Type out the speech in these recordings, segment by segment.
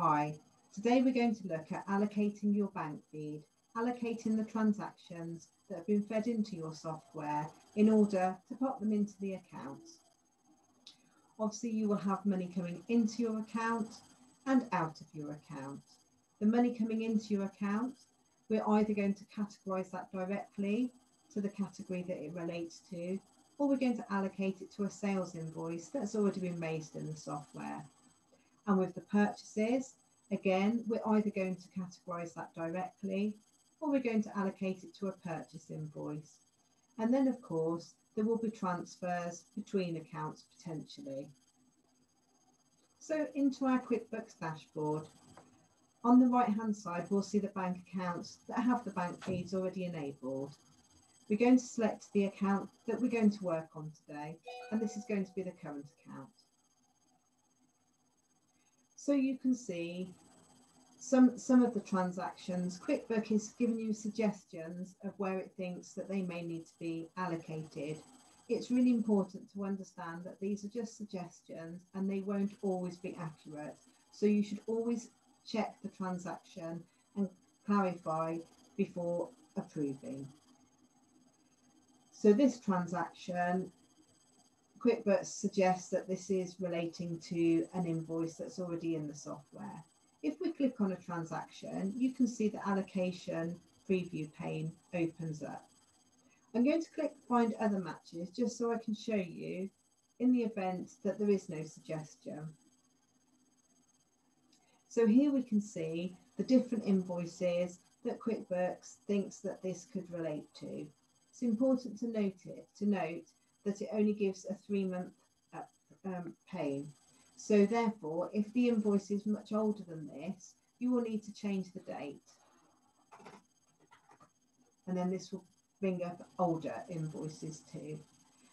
Hi, today we're going to look at allocating your bank feed, allocating the transactions that have been fed into your software in order to pop them into the account. Obviously, you will have money coming into your account and out of your account. The money coming into your account, we're either going to categorise that directly to the category that it relates to, or we're going to allocate it to a sales invoice that's already been raised in the software. And with the purchases, again, we're either going to categorise that directly, or we're going to allocate it to a purchase invoice. And then, of course, there will be transfers between accounts potentially. So into our Quickbooks dashboard, on the right-hand side, we'll see the bank accounts that have the bank feeds already enabled. We're going to select the account that we're going to work on today, and this is going to be the current account. So you can see some of the transactions. QuickBooks is giving you suggestions of where it thinks that they may need to be allocated. It's really important to understand that these are just suggestions and they won't always be accurate. So you should always check the transaction and clarify before approving. So this transaction, QuickBooks suggests that this is relating to an invoice that's already in the software. If we click on a transaction, you can see the allocation preview pane opens up. I'm going to click Find Other Matches just so I can show you in the event that there is no suggestion. So here we can see the different invoices that QuickBooks thinks that this could relate to. It's important to note that it only gives a 3-month pane. So therefore, if the invoice is much older than this, you will need to change the date. And then this will bring up older invoices too.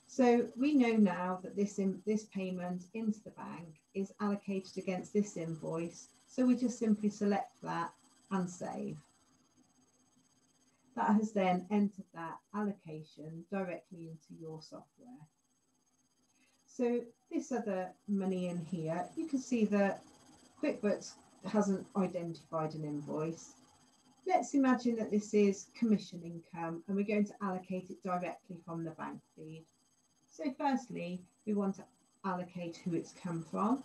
So we know now that this payment into the bank is allocated against this invoice. So we just simply select that and save. That has then entered that allocation directly into your software. So this other money in here, you can see that QuickBooks hasn't identified an invoice. Let's imagine that this is commission income and we're going to allocate it directly from the bank feed. So firstly, we want to allocate who it's come from.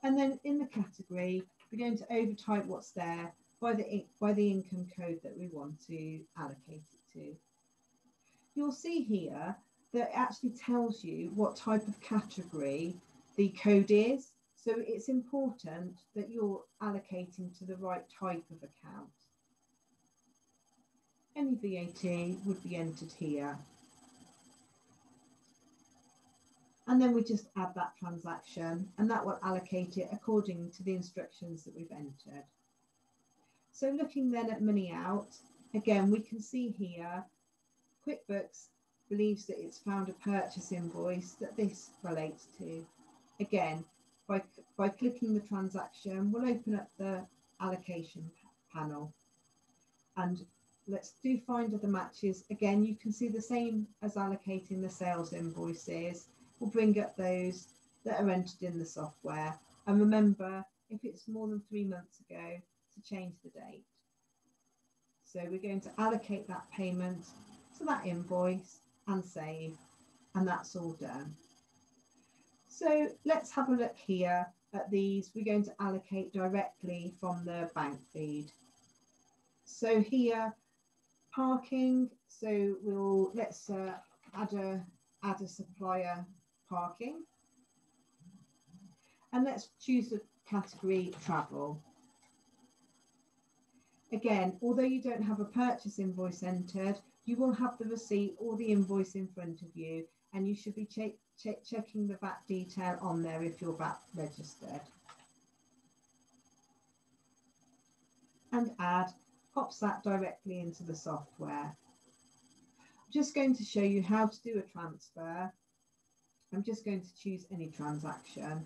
And then in the category, we're going to overtype what's there by the income code that we want to allocate it to. You'll see here that it actually tells you what type of category the code is. So it's important that you're allocating to the right type of account. Any VAT would be entered here. And then we just add that transaction and that will allocate it according to the instructions that we've entered. So looking then at money out, again, we can see here, QuickBooks believes that it's found a purchase invoice that this relates to. Again, by clicking the transaction, we'll open up the allocation panel. And let's do Find Other Matches. Again, you can see the same as allocating the sales invoices. We'll bring up those that are entered in the software. And remember, if it's more than 3 months ago, to change the date. So we're going to allocate that payment to that invoice and save, and that's all done. So let's have a look here at these. We're going to allocate directly from the bank feed. So here, parking. So let's add a supplier parking, and let's choose the category travel. Again, although you don't have a purchase invoice entered, you will have the receipt or the invoice in front of you, and you should be checking the VAT detail on there if you're VAT registered. And add, pops that directly into the software. I'm just going to show you how to do a transfer. I'm just going to choose any transaction,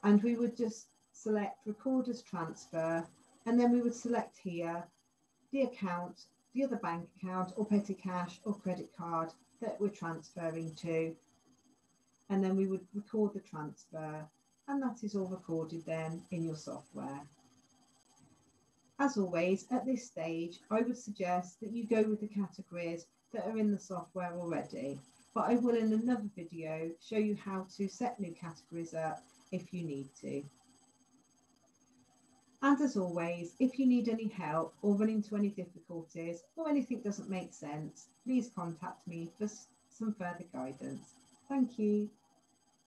and we would just select Record as Transfer. And then we would select here the account, the other bank account or petty cash or credit card that we're transferring to. And then we would record the transfer and that is all recorded then in your software. As always, at this stage, I would suggest that you go with the categories that are in the software already, but I will in another video show you how to set new categories up if you need to. And as always, if you need any help or run into any difficulties or anything doesn't make sense, please contact me for some further guidance. Thank you.